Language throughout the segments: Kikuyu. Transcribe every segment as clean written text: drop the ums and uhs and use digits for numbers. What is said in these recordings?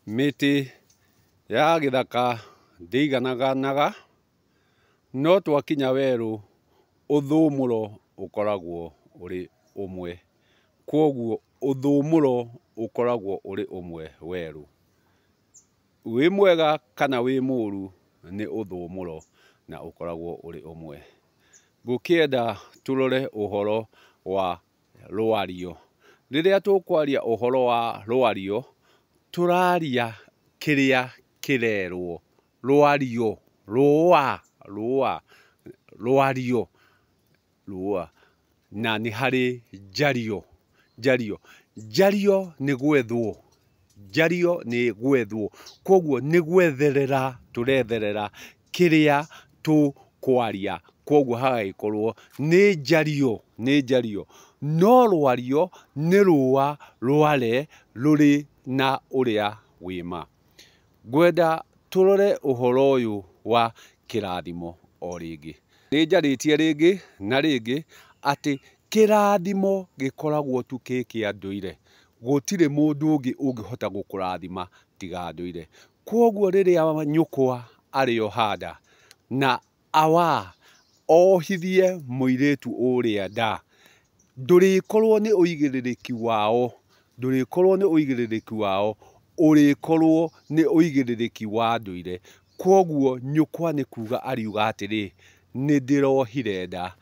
Mĩtĩ ya gĩthaka ndĩigananaga, no twakinya werũ ũthũmũro ũkoragwo ũrĩ ũmwe. Kwoguo ũthũmũro ũkoragwo ũrĩ ũmwe werũ. Wĩ mwega kana wĩ mũũru nĩ ũthũmũro na ũkoragwo ũrĩ ũmwe. Ngũkĩenda tũrore ũhoro wa rwario. Rĩrĩa tũkwaria ũhoro wa rwario, tũraria kĩrĩa kĩrerwo. Rwario, rũa. Na nĩ harĩ njario. Njario nĩ gwethwo. Njario nĩ gwethwo. Kwoguo nĩ gwetherera tũretherera kĩrĩa tũkwaria. Kwoguo hagagĩkorwo nĩ njario. No rwario nĩ rũa rware rũrĩ na ũrĩa wĩma. Ngwenda tũrore ũhoro ũyũ wa kĩrathimo o rĩngĩ. Nĩ njarĩtie rĩngĩ na rĩngĩ atĩ kĩrathimo gĩkoragwo tu kĩa ndũire. Gũtirĩ mũndũ ũngĩ ũngĩhota gũkũrathima tiga ndũire. Kwoguo rĩrĩa nyũkwa arĩ o handa na ohithie mũirĩtu ũrĩa nda, ndũrĩkorwo nĩ ũigĩrĩrĩki wao, ũrĩkorwo nĩ ũigĩrĩrĩki wa ndũire. Kwoguo nyũkwa nĩ kuga ariuga atĩrĩ, nĩ ndĩrohire nda,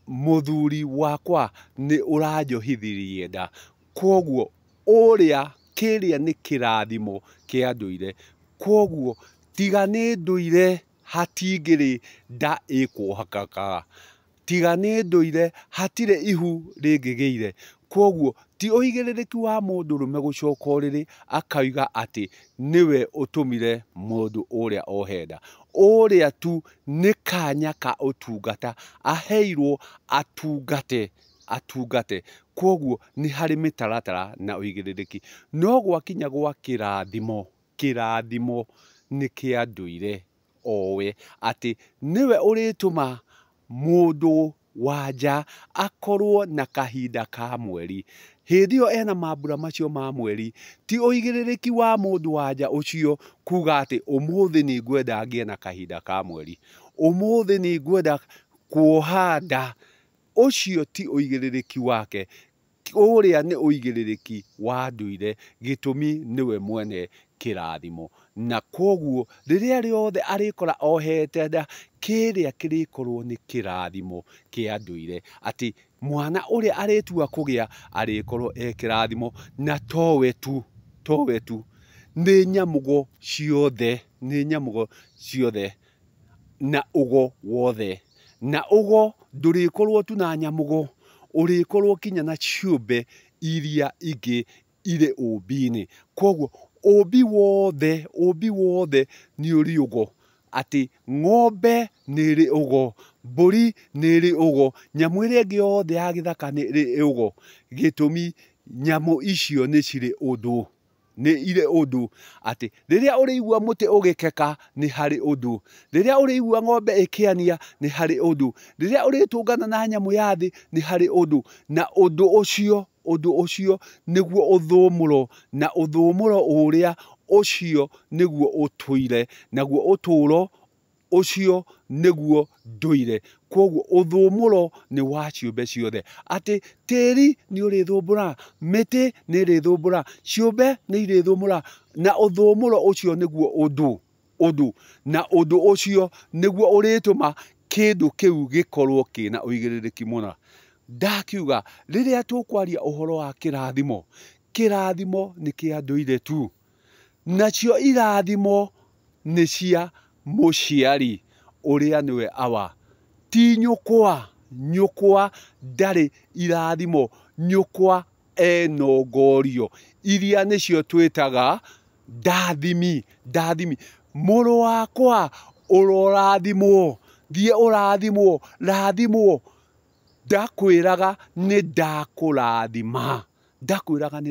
mũthuri wakwa nĩ ũranjohithirie nda. Kwoguo kĩrĩa nĩ kĩrathimo kĩa ndũire. Kwoguo tiga nĩ ndũire hatingĩrĩ nda ĩkwohakaga. Tiga nĩ ndũire hatirĩ ihu rĩngĩgĩire. Kwoguo ti ũigĩrĩrĩki wa mũndũrũme gũcoka ũrĩrĩ akauga atĩ nĩwe ũtũmire mũndũ ũrĩa ohe nda. Ũrĩa tu nĩ kanya ka ũtungata aheirwo atungate. Kwoguo nĩ harĩ mĩtaratara na ũigĩrĩrĩki. No gwakinya gwa kĩrathimo nĩ kĩa ndũire owe atĩ nĩwe ũrĩtũma mũndũ wa nja akorwo na kahinda ka mweri. Hĩndĩ ĩyo ena mambura macio ma mweri, ti ũigĩrĩrĩki wa mũndũ wa nja ũcio kuga atĩ ũmũthĩ nĩ ngwenda ngĩe na kahinda ka mweri, ũmũthĩ nĩ ngwenda kuoha nda. Ũcio ti ũigĩrĩrĩki wake. Ũrĩa nĩ ũigĩrĩrĩki wa ndũire, gĩtũmi nĩwe mwene kĩrathimo. Na kwoguo rĩrĩa rĩothe arĩkora ohete nda, kĩrĩa kĩrĩkorwo nĩ kĩrathimo kĩa ndũire. Atĩ mwana ũrĩa arĩtua kũgĩa arĩkorwo kĩrathimo. Na towe tu, nĩ nyamũgo ciothe na ũgo wothe. Na ũgo ndũrĩkorwo tu na nyamũgo, ũrĩkorwo kinya na ciũmbe iria ingĩ irĩ ũmbi-inĩ. Kwoguo ũmbi wothe nĩ ũrĩ ũgo. Atĩ ng'ombe nĩ ĩrĩ ũgo, mbũri nĩ ĩrĩ ũgo, nyamũ ĩrĩa ĩngĩ yothe ya gĩthaka nĩ ĩrĩ ũgo. Gĩtũmi nyamũ icio nĩ cirĩ ũndũ. Atĩ rĩrĩa ũrĩigua mũtĩ ũgĩkeka nĩ harĩ ũndũ. Rĩrĩa ũrĩigua ng'ombe ĩkĩania nĩ harĩ ũndũ. Rĩrĩa ũrĩtũngana na nyamũ ya thĩ nĩ harĩ ũndũ. Na ũndũ ũcio nĩguo ũthũmũro. Na ũthũmũro ũrĩa ũcio nĩguo ũtũire. Naguo ũtũũro ũcio nĩguo ndũire. Kwoguo ũthũmũro nĩ wa ciũmbe ciothe. Atĩ tĩri nĩ ũrĩthũmbũra, mĩtĩ nĩ ĩrĩthũmbũra, ciũmbe nĩ irĩthũmbũra. Na ũthũmũro ũcio nĩguo ũndũ. Na ũndũ ũcio nĩguo ũrĩtũma kĩndũ kĩu gĩkorwo kĩna ũigĩrĩrĩki mũna. Ndakiuga rĩrĩa tũkwaria ũhoro wa kĩrathimo nĩ kĩa ndũire tu. Nacio irathimo nĩ cia mũciari ũrĩa nĩwe awa. Ti nyũkwa. Nyũkwa ndarĩ irathimo. Nyũkwa enongorio. Iria nĩcio twĩtaga ndathimi. Mũrũ wakwa ũrorathimwo. Thiĩ ũrathimwo. Ndakwĩraga nĩ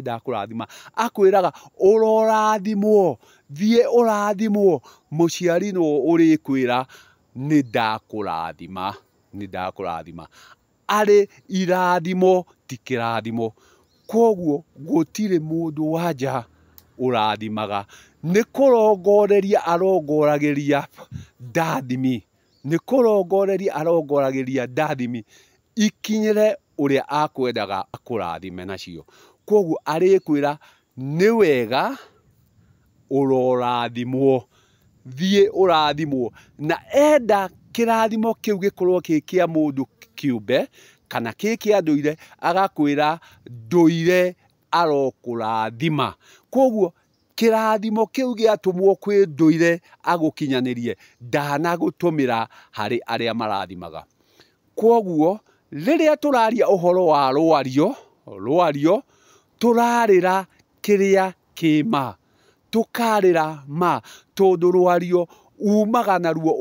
ndakũrathima. Akwĩraga ũrorathimwo. Thiĩ ũrathimwo. Mũciari no ũrĩkwĩra nĩ ndakũrathima. Arĩ irathimo ti kĩrathimo. Kwoguo gũtirĩ mũndũ wa nja ũrathimaga nĩ kũrongoreria arongoragĩria ndathimi nĩ kũrongoreria arongoragĩria ndathimi ikinyĩre ũrĩa akwendaga kũrathime nacio. Koguo arĩkwĩra nĩ wega ũrorathimwo, thiĩ ũrathimwo, na enda kĩrathimo kĩu gĩkorwo kĩ kĩa mũndũ kĩũmbe kana kĩ kĩa ndũire, agakwĩra ndũire arokũrathima. Koguo kĩrathimo kĩu gĩatũmwo kwĩ ndũire agũkinyanĩrie, ndanagũtũmĩra harĩ arĩa marathimaga. Koguo rĩrĩa tũraria ũhoro wa rwario tũrarĩra kĩrĩa kĩma, tũkarĩra ma, tondũ rwario umaga naruo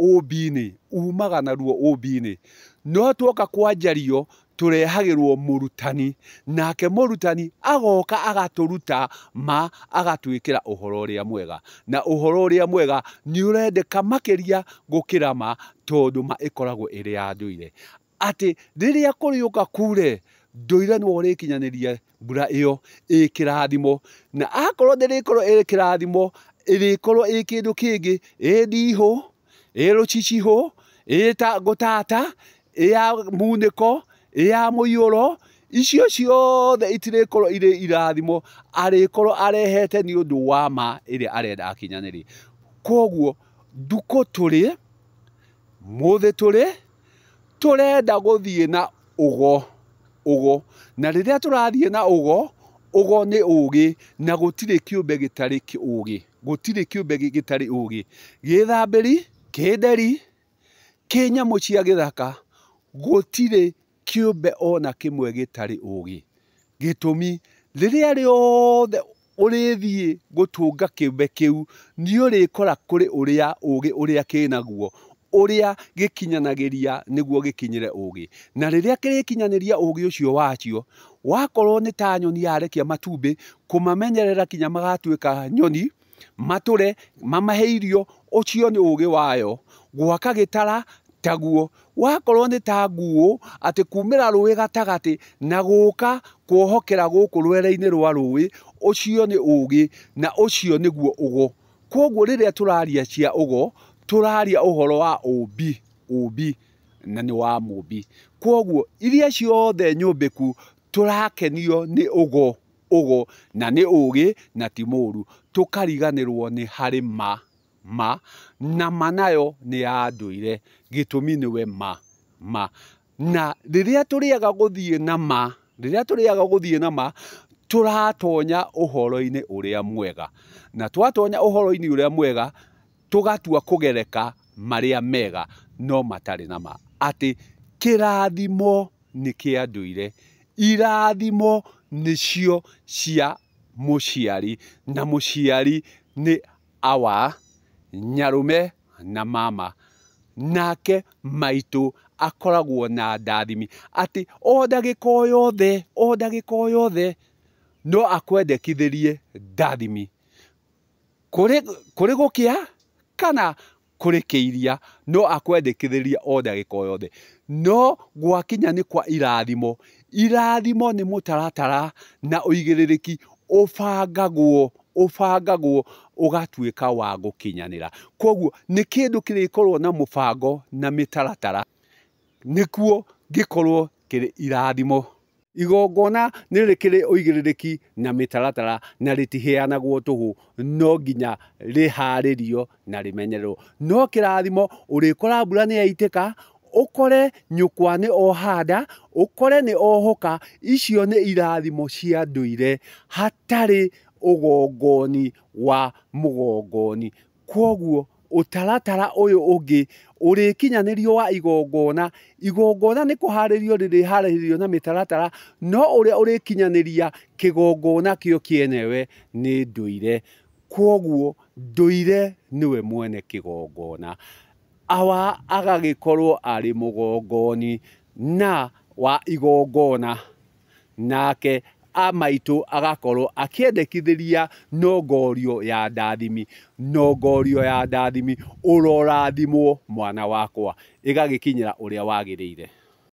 ũmbi-inĩ, no tuoka kwanjario tũrehagĩrwo mũrutani, nake mũrutani agoka agatũruta ma, agatwĩkĩra ũhoro ũrĩa mwega, na ũhoro ũrĩa mwega nĩ ũrendeka makĩria gũkĩra ma, tondũ ma ĩkoragwo ĩrĩ ya ndũire. Atĩ rĩrĩa kũrĩũka kure, ndũire nĩwe ũrĩkinyanĩria mbura ĩyo ĩ kĩrathimo, na akorwo ndĩrĩkorwo ĩ kĩrathimo, ĩrĩkorwo ĩ kĩndũ kĩngĩ, ĩ ndihũ, ĩ rũcicihũ, ĩ ngũtata, ĩ ya munĩko, ĩ ya mũiyũro, icio ciothe itirĩkorwo irĩ irathimo, arĩkorwo arehete nĩ ũndũ wa ma ĩrĩa arenda akinyanĩrie. Koguo ndukũ tũrĩ, mũthĩ tũrĩ, tũrenda gũthiĩ na ũgo, na rĩrĩa tũrathiĩ na ũgo nĩ ũgĩ, na gũtirĩ kĩũmbe gĩtarĩ ũgĩ, gũtirĩ kĩũmbe gĩtarĩ ũgĩ, gĩthambĩri, kĩnderi, kĩnyamũ cia gĩthaka, gũtirĩ kĩũmbe ona kĩmwe gĩtarĩ ũgĩ. Gĩtũmi rĩrĩa rĩothe ũrĩthiĩ gũtũnga kĩũmbe kĩu, nĩ ũrĩkora kũrĩ ũrĩa ũgĩ ũrĩa kĩnaguo, ũrĩa gĩkinyanagĩria nĩguo gĩkinyĩre ũgĩ, na rĩrĩa kĩrĩkinyanĩria ũgĩ ũcio wacio, wakorwo nĩ ta nyoni yarekia matumbĩ, kũmamenyerera kinya magatuĩka nyoni, matũre, mamahe irio, ũcio nĩ ũgĩ wayo. Gwaka gĩtara taguo, wakorwo nĩ ta nguũ, atĩ kumĩra rũĩ gatagatĩ na gũka kuohokera gũkũ rwere-inĩ rwa rũĩ, ũcio nĩ ũgĩ, na ũcio nĩguo ũgo. Koguo rĩrĩa tũraria cia ũgo, tũraria ũhoro wa ũmbi, na nĩ wa mũmbi. Koguo iria ciothe nyũmbĩku tũrakenio nĩ ũgo, na nĩ ũgĩ, na ti mũũru. Tũkariganĩrwo nĩ harĩ ma, na ma nayo nĩ ya ndũire, gĩtũmi nĩwe ma. Na rĩrĩa tũrĩaga gũthiĩ na ma, tũratonya ũhoro-inĩ ũrĩa mwega, na twatonya ũhoro-inĩ ũrĩa mwega, tũgatua kũgereka marĩa mega, no matarĩ na ma. Atĩ kĩrathimo nĩ kĩa ndũire, irathimo nĩcio cia mũciari, na mũciari nĩ awa nyarũme na mama, nake maitũ akoragwo na ndathimi, atĩ o ndagĩka o yothe no akwendekithĩrie ndathimi, kũrĩ gũkĩa kana kũrĩ kĩiria, no akwendekithĩrie o ndagĩka o yothe. No gwakinya nĩ kwa irathimo, irathimo nĩ mũtaratara na ũigĩrĩrĩki ũbangagwo ũgatuĩka wa gũkinyanĩra. Koguo nĩ kĩndũ kĩrĩkorwo na mũbango na mĩtaratara, nĩkuo gĩkorwo kĩrĩ irathimo. Igongona nĩ rĩkĩrĩ ũigĩrĩrĩki na mĩtaratara, na rĩtiheanagwo tũhũ, no nginya rĩharĩrio na rĩmenyererwo. No kĩrathimo ũrĩkora mbura nĩ yaitĩka, ũkore nyũkwa nĩ ohanda, ũkore nĩ ohoka, icio nĩ irathimo cia ndũire, hatarĩ ũgongoni wa mũgongoni. Koguo ũtaratara ũyũ ũngĩ ũrĩkinyanĩrio wa igongona nĩ kũharĩrio rĩrĩharĩrio na mĩtaratara, no ũrĩa ũrĩkinyanĩria kĩgongona kĩo kĩenewe nĩ ndũire. Koguo ndũire nĩwe mwene kĩgongona, awa agagĩkorwo arĩ mũgongoni na wa igongona, nake amaitũ agakorwo akĩendekithĩria nongorio ya ndathimi. Nongorio ya ndathimi, ũrorathimwo mwana wakwa, ĩgagĩkinyĩra ũrĩa wagĩrĩire.